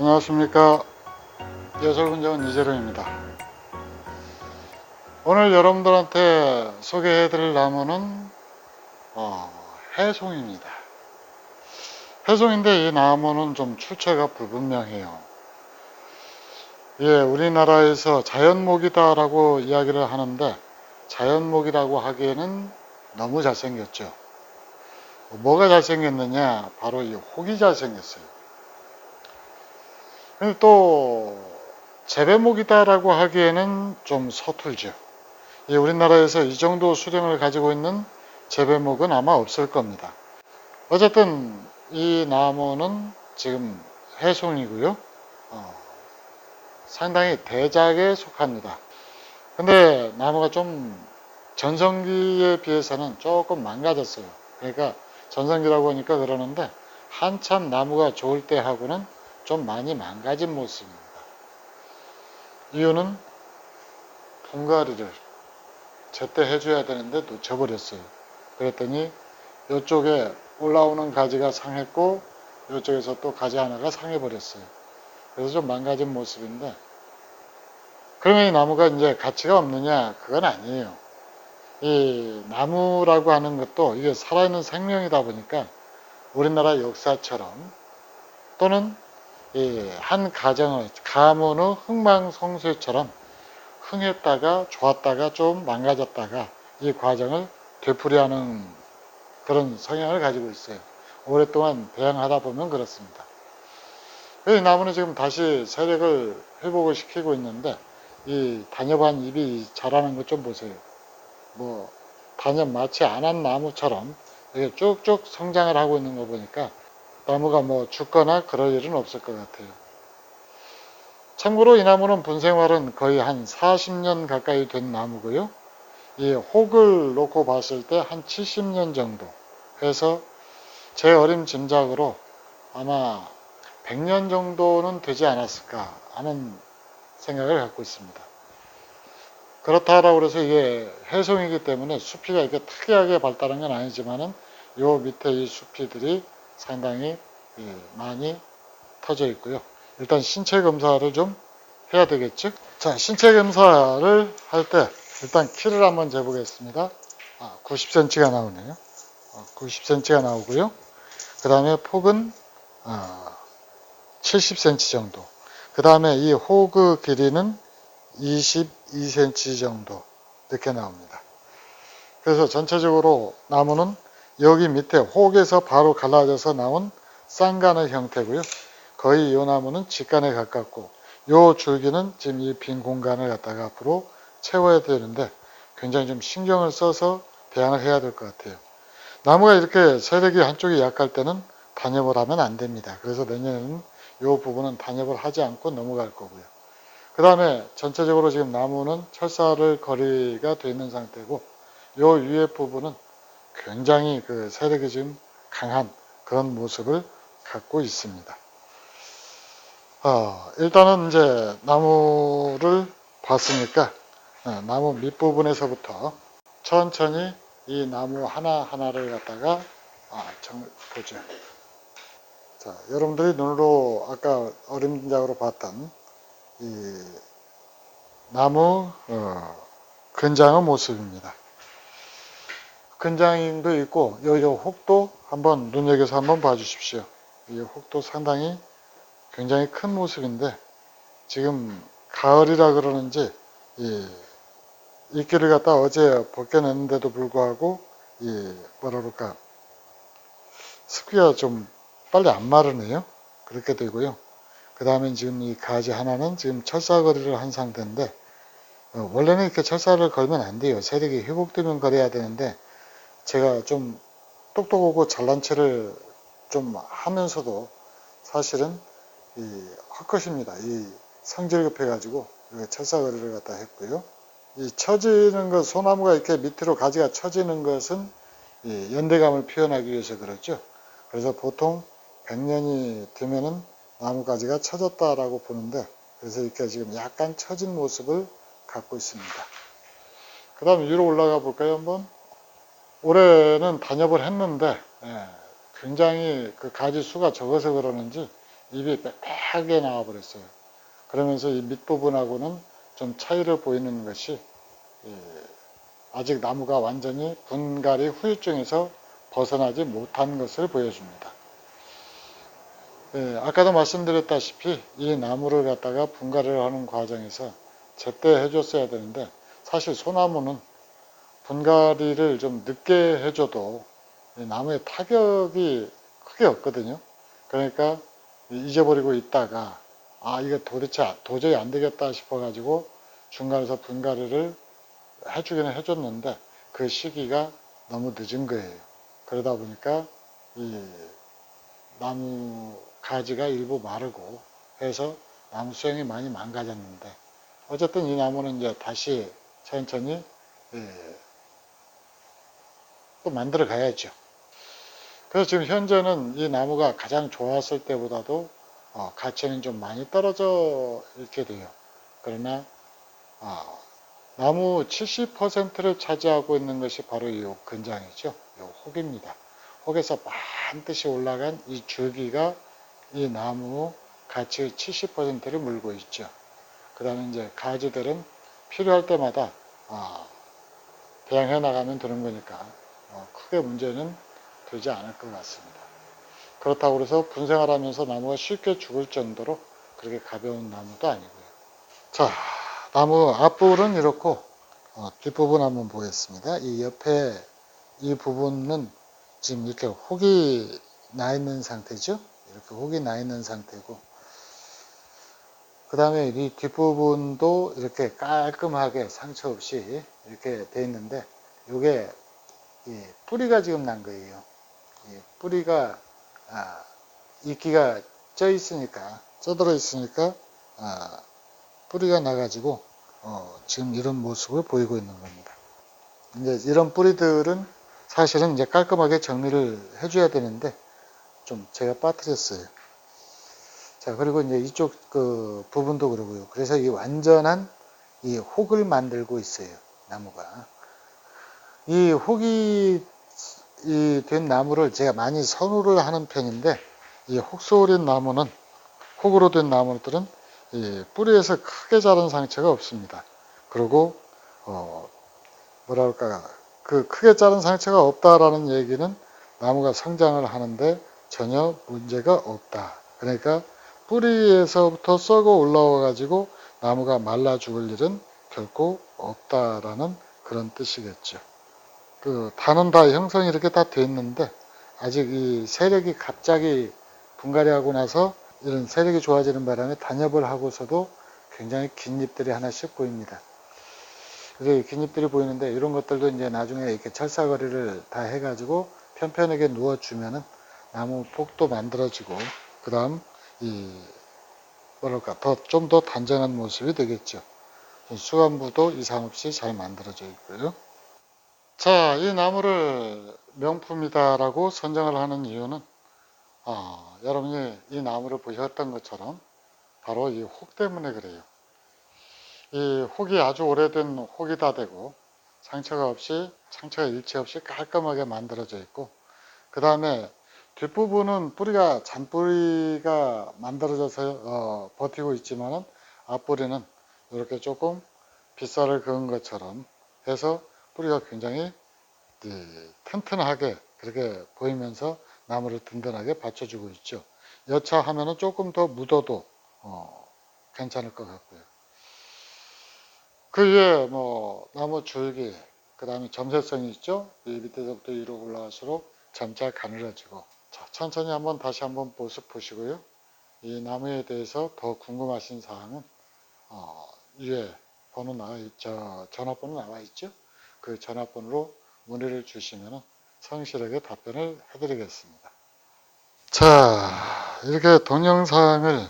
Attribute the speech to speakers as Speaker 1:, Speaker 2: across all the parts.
Speaker 1: 안녕하십니까. 예술군정은 이재룡입니다. 오늘 여러분들한테 소개해드릴 나무는 해송입니다. 해송인데 이 나무는 좀 출처가 불분명해요. 우리나라에서 자연목이다라고 이야기를 하는데 자연목이라고 하기에는 너무 잘생겼죠. 뭐가 잘생겼느냐? 바로 이 혹이 잘생겼어요. 근데 또 재배목이다라고 하기에는 좀 서툴죠. 우리나라에서 이 정도 수령을 가지고 있는 재배목은 아마 없을 겁니다. 어쨌든 이 나무는 지금 해송이고요. 상당히 대작에 속합니다. 근데 나무가 좀 전성기에 비해서는 조금 망가졌어요. 그러니까 전성기라고 하니까 그러는데 한참 나무가 좋을 때 하고는 좀 많이 망가진 모습입니다. 이유는 분갈이를 제때 해줘야 되는데 놓쳐버렸어요. 그랬더니 이쪽에 올라오는 가지가 상했고 이쪽에서 또 가지 하나가 상해버렸어요. 그래서 좀 망가진 모습인데, 그러면 이 나무가 이제 가치가 없느냐? 그건 아니에요. 이 나무라고 하는 것도 이게 살아있는 생명이다 보니까 우리나라 역사처럼 또는 이 한 가문의 흥망성쇠처럼 흥했다가 좋았다가 좀 망가졌다가 이 과정을 되풀이하는 그런 성향을 가지고 있어요. 오랫동안 배양하다 보면 그렇습니다. 이 나무는 지금 다시 세력을 회복을 시키고 있는데 이 단엽한 잎이 자라는 것 좀 보세요. 단엽 마치 안 한 나무처럼 이렇게 쭉쭉 성장을 하고 있는 거 보니까 나무가 죽거나 그럴 일은 없을 것 같아요. 참고로 이 나무는 분생활은 거의 한 40년 가까이 된 나무고요. 이 혹을 놓고 봤을 때 한 70년 정도 해서 제 어림짐작으로 아마 100년 정도는 되지 않았을까 하는 생각을 갖고 있습니다. 그렇다라고 해서 이게 해송이기 때문에 수피가 이렇게 특이하게 발달한 건 아니지만은 요 밑에 이 수피들이 상당히 많이 터져 있고요. 일단 신체 검사를 좀 해야 되겠죠? 자, 신체 검사를 할 때 일단 키를 한번 재보겠습니다. 90cm가 나오네요. 90cm가 나오고요. 그 다음에 폭은 70cm 정도. 그 다음에 이 호그 길이는 22cm 정도 이렇게 나옵니다. 그래서 전체적으로 나무는 여기 밑에 혹에서 바로 갈라져서 나온 쌍간의 형태고요. 거의 이 나무는 직간에 가깝고 이 줄기는 지금 이 빈 공간을 갖다가 앞으로 채워야 되는데 굉장히 좀 신경을 써서 배양을 해야 될 것 같아요. 나무가 이렇게 세력이 한쪽이 약할 때는 단엽을 하면 안 됩니다. 그래서 내년에는 이 부분은 단엽을 하지 않고 넘어갈 거고요. 그 다음에 전체적으로 지금 나무는 철사를 거리가 되어 있는 상태고 이 위에 부분은 굉장히 그 세력이 지금 강한 그런 모습을 갖고 있습니다. 일단은 이제 나무를 봤으니까 나무 밑부분에서부터 천천히 이 나무 하나하나를 갖다가 보죠. 자, 여러분들이 눈으로 아까 어림짐작으로 봤던 이 나무 근장의 모습입니다. 근장도 있고 요 혹도 한번 눈여겨서 한번 봐주십시오. 이 혹도 상당히 굉장히 큰 모습인데 지금 가을이라 그러는지 이 이끼를 갖다 어제 벗겨냈는데도 불구하고 뭐라 그럴까 습기가 좀 빨리 안 마르네요. 그렇게 되고요. 그 다음에 지금 이 가지 하나는 지금 철사거리를 한 상태인데 원래는 이렇게 철사를 걸면 안 돼요. 세력이 회복되면 걸어야 되는데 제가 좀 똑똑하고 잘난 체를 좀 하면서도 사실은 헛것입니다. 성질급해가지고 철사거리를 갖다 했고요. 이 처지는 것, 소나무가 이렇게 밑으로 가지가 처지는 것은 연대감을 표현하기 위해서 그렇죠. 그래서 보통 100년이 되면은 나무가지가 처졌다라고 보는데 그래서 이렇게 지금 약간 처진 모습을 갖고 있습니다. 그 다음 위로 올라가 볼까요 한번? 올해는 단엽을 했는데 굉장히 그 가지 수가 적어서 그러는지 잎이 빽빽하게 나와버렸어요. 그러면서 이 밑부분하고는 좀 차이를 보이는 것이 아직 나무가 완전히 분갈이 후유증에서 벗어나지 못한 것을 보여줍니다. 아까도 말씀드렸다시피 이 나무를 갖다가 분갈이를 하는 과정에서 제때 해줬어야 되는데 사실 소나무는 분갈이를 좀 늦게 해줘도 나무의 타격이 크게 없거든요. 그러니까 잊어버리고 있다가 이거 도저히 안 되겠다 싶어가지고 중간에서 분갈이를 해주기는 해줬는데 그 시기가 너무 늦은 거예요. 그러다 보니까 이 나무 가지가 일부 마르고 해서 나무 수영이 많이 망가졌는데 어쨌든 이 나무는 이제 다시 천천히 또 만들어 가야죠. 그래서 지금 현재는 이 나무가 가장 좋았을 때보다도 가치는 좀 많이 떨어져 있게 돼요. 그러나 나무 70%를 차지하고 있는 것이 바로 이 근장이죠. 이 혹입니다. 혹에서 반드시 올라간 이 줄기가 이 나무 가치의 70%를 물고 있죠. 그 다음에 이제 가지들은 필요할 때마다 배양해 나가면 되는 거니까 크게 문제는 되지 않을 것 같습니다. 그렇다고 해서 분생을 하면서 나무가 쉽게 죽을 정도로 그렇게 가벼운 나무도 아니고요. 자, 나무 앞부분은 이렇고 뒷부분 한번 보겠습니다. 이 옆에 이 부분은 지금 이렇게 혹이 나 있는 상태죠. 이렇게 혹이 나 있는 상태고 그 다음에 이 뒷부분도 이렇게 깔끔하게 상처 없이 이렇게 돼 있는데 이게 뿌리가 지금 난 거예요. 뿌리가 이끼가 쪄들어 있으니까 뿌리가 나가지고 지금 이런 모습을 보이고 있는 겁니다. 이제 이런 뿌리들은 사실은 이제 깔끔하게 정리를 해줘야 되는데 좀 제가 빠뜨렸어요. 자, 그리고 이제 이쪽 그 부분도 그러고요. 그래서 이 완전한 이 혹을 만들고 있어요. 나무가. 이 혹이 된 나무를 제가 많이 선호를 하는 편인데 이 혹소린 나무는 혹으로 된 나무들은 이 뿌리에서 크게 자란 상처가 없습니다. 그리고 뭐랄까 그 크게 자른 상처가 없다라는 얘기는 나무가 성장을 하는데 전혀 문제가 없다. 그러니까 뿌리에서부터 썩어 올라와 가지고 나무가 말라 죽을 일은 결코 없다라는 그런 뜻이겠죠. 그 단은 다 형성이 이렇게 다 돼 있는데 아직 이 세력이 갑자기 분갈이하고 나서 이런 세력이 좋아지는 바람에 단엽을 하고서도 굉장히 긴 잎들이 하나씩 보입니다. 그래서 긴 잎들이 보이는데 이런 것들도 이제 나중에 이렇게 철사거리를 다 해가지고 편편하게 누워주면은 나무 폭도 만들어지고 그 다음 이 뭐랄까 좀 더 단정한 모습이 되겠죠. 수간부도 이상 없이 잘 만들어져 있고요. 자, 이 나무를 명품이다라고 선정을 하는 이유는 여러분이 이 나무를 보셨던 것처럼 바로 이 혹 때문에 그래요. 이 혹이 아주 오래된 혹이 다 되고 상처가 일체 없이 깔끔하게 만들어져 있고 그 다음에 뒷부분은 잔뿌리가 만들어져서 버티고 있지만은 앞뿌리는 이렇게 조금 빗살을 그은 것처럼 해서 뿌리가 굉장히 튼튼하게 그렇게 보이면서 나무를 든든하게 받쳐주고 있죠. 여차하면은 조금 더 묻어도 괜찮을 것 같고요. 그 위에 뭐 나무 줄기, 그 다음에 점세성이 있죠. 이 밑에서부터 위로 올라갈수록 점차 가늘어지고. 자, 천천히 다시 한번 모습 보시고요. 이 나무에 대해서 더 궁금하신 사항은 위에 전화번호 나와 있죠. 그 전화번호로 문의를 주시면 성실하게 답변을 해드리겠습니다. 자, 이렇게 동영상을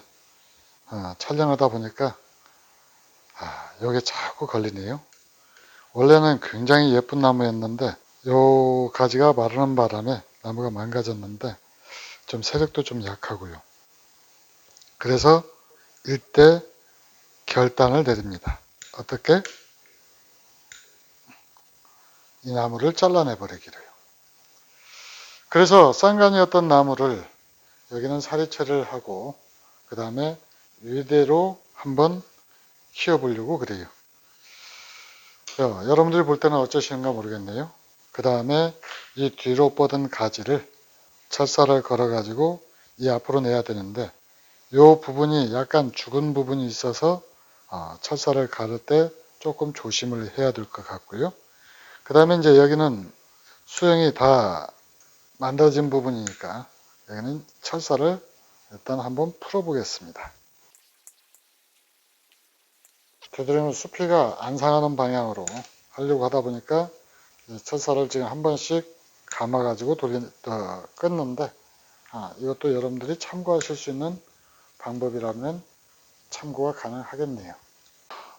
Speaker 1: 촬영하다 보니까 여기 자꾸 걸리네요. 원래는 굉장히 예쁜 나무였는데 요 가지가 마르는 바람에 나무가 망가졌는데 좀 세력도 좀 약하고요. 그래서 이때 결단을 내립니다. 어떻게? 이 나무를 잘라내 버리기로요. 그래서 쌍간이었던 나무를 여기는 사리 처리를 하고 그 다음에 이대로 한번 키워보려고 그래요. 여러분들이 볼 때는 어쩌시는가 모르겠네요. 그 다음에 이 뒤로 뻗은 가지를 철사를 걸어 가지고 이 앞으로 내야 되는데 이 부분이 약간 죽은 부분이 있어서 철사를 가를 때 조금 조심을 해야 될 것 같고요. 그 다음에 이제 여기는 수영이 다 만들어진 부분이니까 여기는 철사를 일단 한번 풀어 보겠습니다. 되도록이면 수피가 안 상하는 방향으로 하려고 하다 보니까 철사를 지금 한 번씩 감아 가지고 끊는데 이것도 여러분들이 참고하실 수 있는 방법이라면 참고가 가능하겠네요.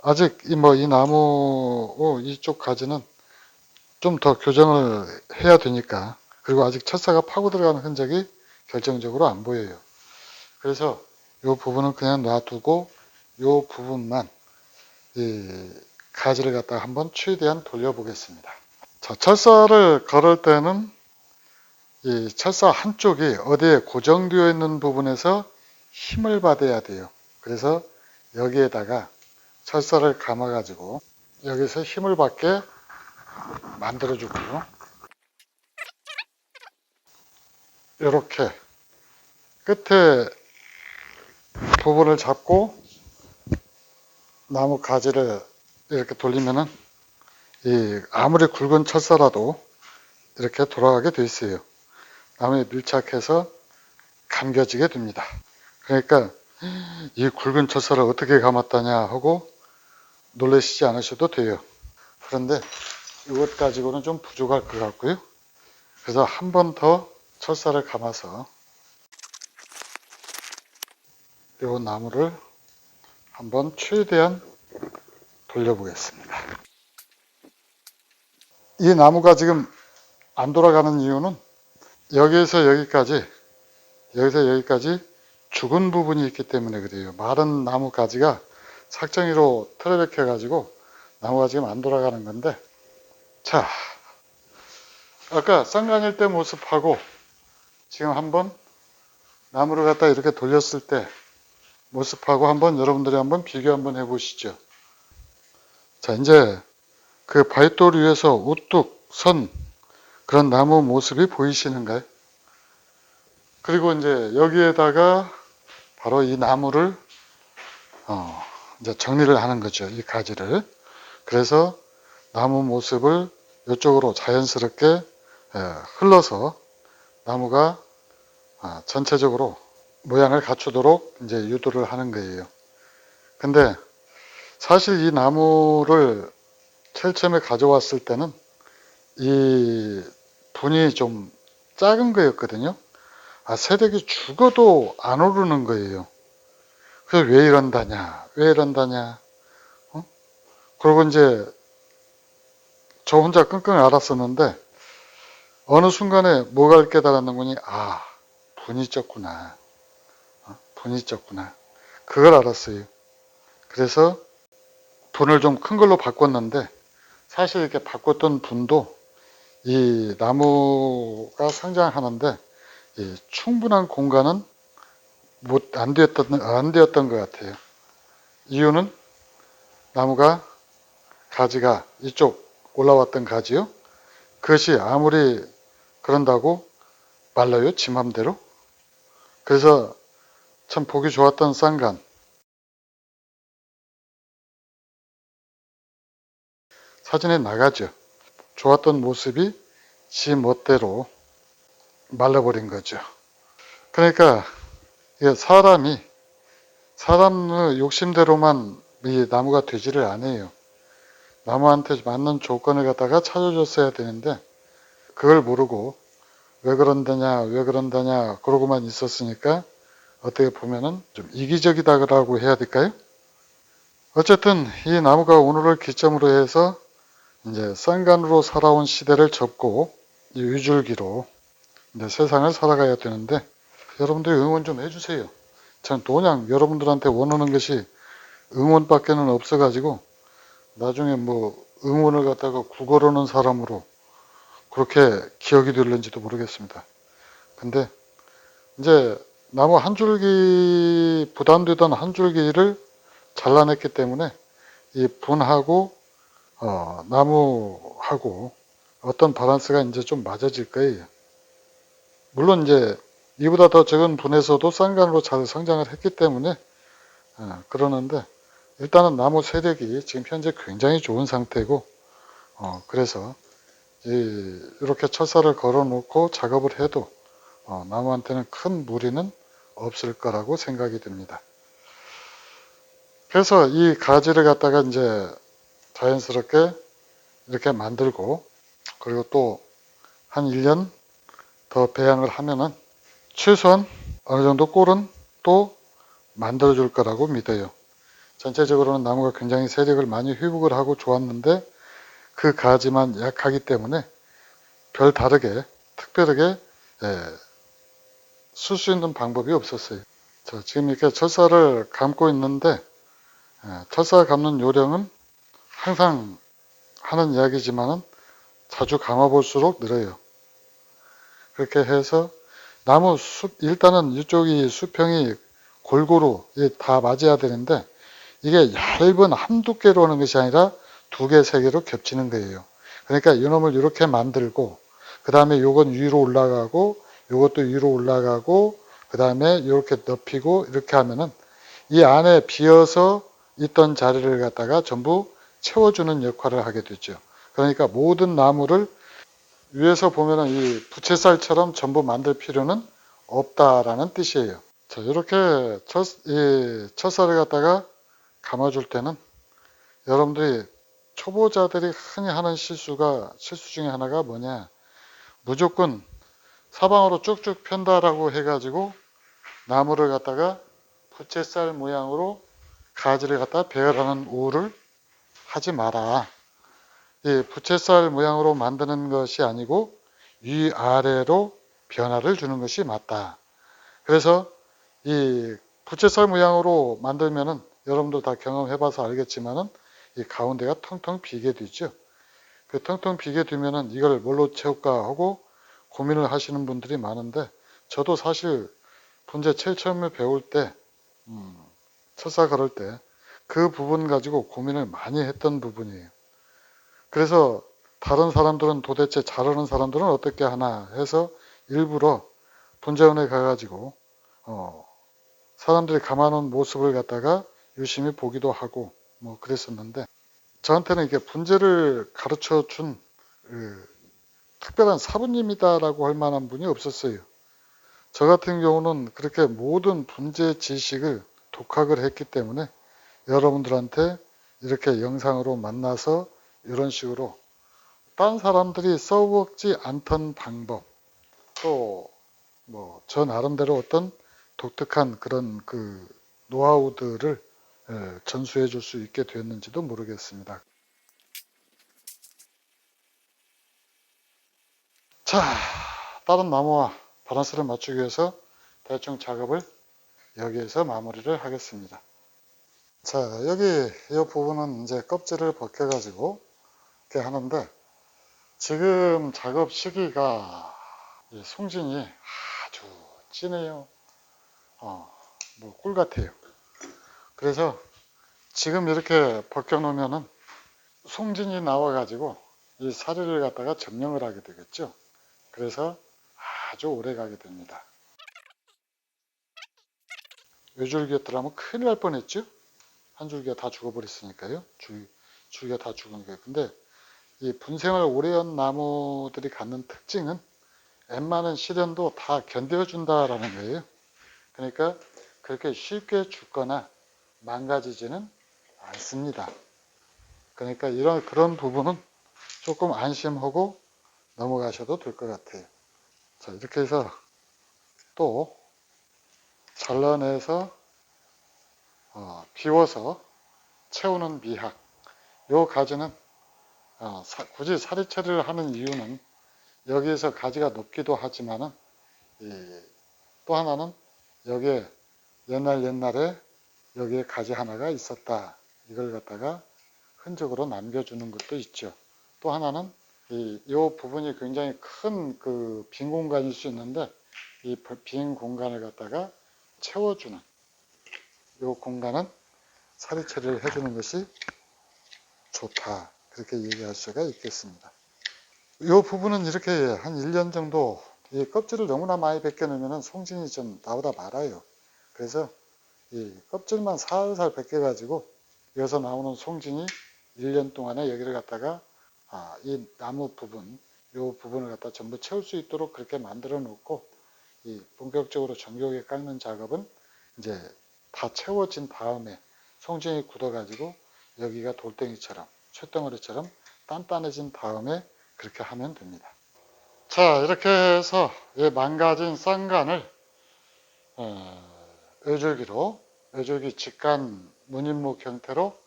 Speaker 1: 아직 이 나무 이쪽 가지는 좀 더 교정을 해야 되니까, 그리고 아직 철사가 파고 들어가는 흔적이 결정적으로 안 보여요. 그래서 이 부분은 그냥 놔두고 이 부분만 이 가지를 갖다가 한번 최대한 돌려보겠습니다. 자, 철사를 걸을 때는 이 철사 한쪽이 어디에 고정되어 있는 부분에서 힘을 받아야 돼요. 그래서 여기에다가 철사를 감아 가지고 여기서 힘을 받게 만들어 주고요. 이렇게 끝에 부분을 잡고 나무 가지를 이렇게 돌리면은 아무리 굵은 철사라도 이렇게 돌아가게 돼 있어요. 나무에 밀착해서 감겨지게 됩니다. 그러니까 이 굵은 철사를 어떻게 감았다냐 하고 놀라시지 않으셔도 돼요. 그런데 이것 가지고는 좀 부족할 것 같고요. 그래서 한 번 더 철사를 감아서 이 나무를 한번 최대한 돌려보겠습니다. 이 나무가 지금 안 돌아가는 이유는 여기에서 여기까지 죽은 부분이 있기 때문에 그래요. 마른 나무 가지가 삭정이로 틀어박혀 가지고 나무가 지금 안 돌아가는 건데, 자, 아까 쌍간일 때 모습하고 지금 한번 나무를 갖다 이렇게 돌렸을 때 모습하고 한번 여러분들이 한번 비교 한번 해보시죠. 자, 이제 그 바윗돌 위에서 우뚝 선 그런 나무 모습이 보이시는가요? 그리고 이제 여기에다가 바로 이 나무를 이제 정리를 하는 거죠. 이 가지를. 그래서 나무 모습을 이쪽으로 자연스럽게 흘러서 나무가 전체적으로 모양을 갖추도록 이제 유도를 하는 거예요. 근데 사실 이 나무를 제일 처음에 가져왔을 때는 이 분이 좀 작은 거였거든요. 새댁이 죽어도 안 오르는 거예요. 그래서 왜 이런다냐. 그러고 이제 저 혼자 끙끙 앓았었는데 어느 순간에 뭐가 깨달았는 거니, 분이 쪘구나. 분이 쪘구나. 그걸 알았어요. 그래서 분을 좀 큰 걸로 바꿨는데 사실 이렇게 바꿨던 분도 이 나무가 성장하는데 충분한 공간은 안 되었던 것 같아요. 이유는 나무가 가지가 이쪽 올라왔던 가지요. 그것이 아무리 그런다고 말라요, 지 맘대로. 그래서 참 보기 좋았던 쌍간, 사진에 나가죠. 좋았던 모습이 지 멋대로 말라버린 거죠. 그러니까 사람의 욕심대로만 이 나무가 되지를 않아요. 나무한테 맞는 조건을 갖다가 찾아줬어야 되는데 그걸 모르고 왜 그런다냐 그러고만 있었으니까 어떻게 보면은 좀 이기적이다라고 해야 될까요? 어쨌든 이 나무가 오늘을 기점으로 해서 이제 쌍간으로 살아온 시대를 접고 이 유줄기로 이제 세상을 살아가야 되는데 여러분들이 응원 좀 해주세요. 전 도냥 여러분들한테 원하는 것이 응원밖에는 없어가지고 나중에 뭐 응원을 갖다가 구걸하는 사람으로 그렇게 기억이 될는지도 모르겠습니다. 근데 이제 나무 한 줄기, 부담되던 한 줄기를 잘라냈기 때문에 이 분하고 나무하고 어떤 밸런스가 이제 좀 맞아질 거예요. 물론 이제 이보다 더 적은 분에서도 쌍간으로 잘 성장을 했기 때문에 그러는데 일단은 나무 세력이 지금 현재 굉장히 좋은 상태고 그래서 이렇게 철사를 걸어 놓고 작업을 해도 나무한테는 큰 무리는 없을 거라고 생각이 듭니다. 그래서 이 가지를 갖다가 이제 자연스럽게 이렇게 만들고 그리고 또 한 1년 더 배양을 하면은 최소한 어느 정도 꼴은 또 만들어 줄 거라고 믿어요. 전체적으로는 나무가 굉장히 세력을 많이 회복을 하고 좋았는데 그 가지만 약하기 때문에 별 다르게 특별하게 쓸 수 있는 방법이 없었어요. 자, 지금 이렇게 철사를 감고 있는데 철사 감는 요령은 항상 하는 이야기지만은 자주 감아 볼수록 늘어요. 그렇게 해서 나무 숲 일단은 이쪽이 수평이 골고루 다 맞아야 되는데 이게 얇은 한두 개로 오는 것이 아니라 두 개, 세 개로 겹치는 거예요. 그러니까 이놈을 이렇게 만들고 그 다음에 요건 위로 올라가고 요것도 위로 올라가고 그 다음에 이렇게 넓히고 이렇게 하면은 이 안에 비어서 있던 자리를 갖다가 전부 채워주는 역할을 하게 되죠. 그러니까 모든 나무를 위에서 보면은 이 부채살처럼 전부 만들 필요는 없다라는 뜻이에요. 자, 이렇게 이 철사를 갖다가 감아줄 때는 여러분들이 초보자들이 흔히 하는 실수 중에 하나가 뭐냐. 무조건 사방으로 쭉쭉 편다라고 해가지고 나무를 갖다가 부채살 모양으로 가지를 갖다 배열하는 우를 하지 마라. 이 부채살 모양으로 만드는 것이 아니고 위아래로 변화를 주는 것이 맞다. 그래서 이 부채살 모양으로 만들면은 여러분도 다 경험해봐서 알겠지만은 이 가운데가 텅텅 비게 되죠. 그 텅텅 비게 되면은 이걸 뭘로 채울까 하고 고민을 하시는 분들이 많은데 저도 사실 분재 제일 처음에 배울 때 철사 걸을 때 그 부분 가지고 고민을 많이 했던 부분이에요. 그래서 다른 사람들은 도대체 잘하는 사람들은 어떻게 하나 해서 일부러 분재원에 가가지고 사람들이 감아놓은 모습을 갖다가 유심히 보기도 하고 뭐 그랬었는데 저한테는 이게 분재를 가르쳐 준 특별한 사부님이다라고 할 만한 분이 없었어요. 저 같은 경우는 그렇게 모든 분재 지식을 독학을 했기 때문에 여러분들한테 이렇게 영상으로 만나서 이런 식으로 딴 사람들이 써먹지 않던 방법 또 뭐 저 나름대로 어떤 독특한 그런 그 노하우들을 전수해 줄 수 있게 됐는지도 모르겠습니다. 자, 다른 나무와 밸런스를 맞추기 위해서 대충 작업을 여기에서 마무리를 하겠습니다. 자, 여기 이 부분은 이제 껍질을 벗겨가지고 이렇게 하는데 지금 작업 시기가 송진이 아주 진해요. 뭐 꿀 같아요. 그래서 지금 이렇게 벗겨 놓으면은 송진이 나와가지고 이 사리를 갖다가 점령을 하게 되겠죠. 그래서 아주 오래 가게 됩니다. 외줄기였더라면 큰일 날 뻔했죠. 한 줄기가 다 죽어버렸으니까요. 줄기가 다 죽은 거예요. 근데 이 분생을 오래 한 나무들이 갖는 특징은 웬만한 시련도 다 견뎌준다라는 거예요. 그러니까 그렇게 쉽게 죽거나 망가지지는 않습니다. 그러니까 그런 부분은 조금 안심하고 넘어가셔도 될 것 같아요. 자, 이렇게 해서 또 잘라내서 비워서 채우는 미학. 요 가지는 굳이 사리 처리를 하는 이유는 여기에서 가지가 높기도 하지만은 또 하나는 여기에 옛날에 여기에 가지 하나가 있었다. 이걸 갖다가 흔적으로 남겨주는 것도 있죠. 또 하나는 이 부분이 굉장히 큰 그 빈 공간일 수 있는데 이 빈 공간을 갖다가 채워주는 이 공간은 사리 처리를 해주는 것이 좋다. 그렇게 얘기할 수가 있겠습니다. 이 부분은 이렇게 한 1년 정도 이 껍질을 너무나 많이 벗겨놓으면 송진이 좀 나오다 말아요. 그래서 이 껍질만 살살 벗겨가지고 여기서 나오는 송진이 1년 동안에 여기를 갖다가 이 나무 부분, 이 부분을 갖다 전부 채울 수 있도록 그렇게 만들어 놓고 이 본격적으로 정교하게 깎는 작업은 이제 다 채워진 다음에 송진이 굳어가지고 여기가 돌덩이처럼 쇳덩어리처럼 단단해진 다음에 그렇게 하면 됩니다. 자, 이렇게 해서 이 망가진 쌍간을 요줄기 직간 무늬목 형태로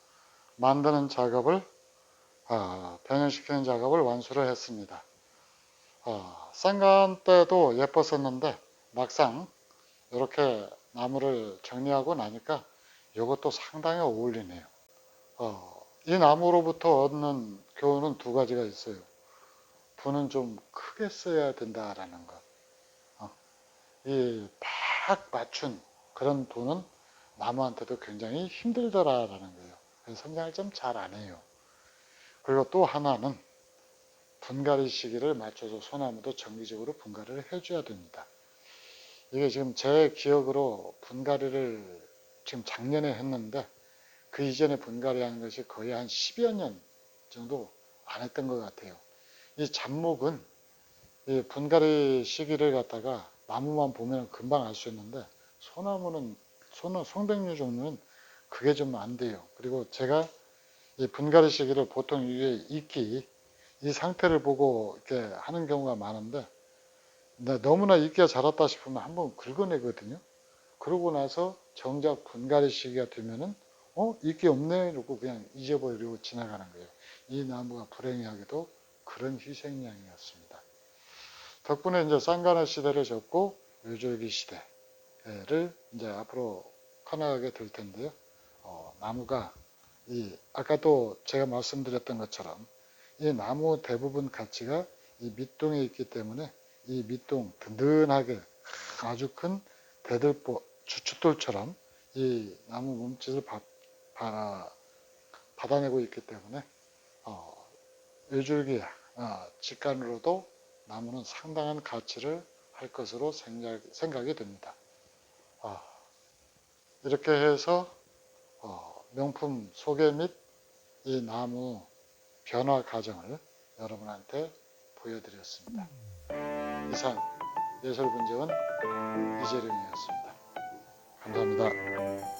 Speaker 1: 만드는 작업을 변형시키는 작업을 완수를 했습니다. 쌍간 때도 예뻤었는데 막상 이렇게 나무를 정리하고 나니까 이것도 상당히 어울리네요. 이 나무로부터 얻는 교훈은 두 가지가 있어요. 분은 좀 크게 써야 된다라는 것. 이 딱 맞춘 그런 분은 나무한테도 굉장히 힘들더라라는 거예요. 그래서 성장을 좀 잘 안 해요. 그리고 또 하나는 분갈이 시기를 맞춰서 소나무도 정기적으로 분갈이를 해줘야 됩니다. 이게 지금 제 기억으로 분갈이를 지금 작년에 했는데 그 이전에 분갈이한 것이 거의 한 10여 년 정도 안 했던 것 같아요. 이 잡목은 이 분갈이 시기를 갖다가 나무만 보면 금방 알 수 있는데 소나무는 송백류 종류는 그게 좀 안 돼요. 그리고 제가 이 분갈이 시기를 보통 이게 이끼 이 상태를 보고 이렇게 하는 경우가 많은데 너무나 이끼가 자랐다 싶으면 한번 긁어내거든요. 그러고 나서 정작 분갈이 시기가 되면은 이끼 없네 이러고 그냥 잊어버리고 지나가는 거예요. 이 나무가 불행하게도 그런 희생양이었습니다. 덕분에 이제 쌍간의 시대를 접고 요절기 시대를 이제 앞으로 커나가게 될 텐데요. 나무가 아까도 제가 말씀드렸던 것처럼 이 나무 대부분 가치가 이 밑동에 있기 때문에 이 밑동 든든하게 아주 큰 대들보 주춧돌처럼 이 나무 몸짓을 받아내고 있기 때문에 요줄기 직간으로도 나무는 상당한 가치를 할 것으로 생각이 됩니다. 이렇게 해서 명품 소개 및 이 나무 변화 과정을 여러분한테 보여드렸습니다. 이상 예술분재원 이재룡이었습니다. 감사합니다.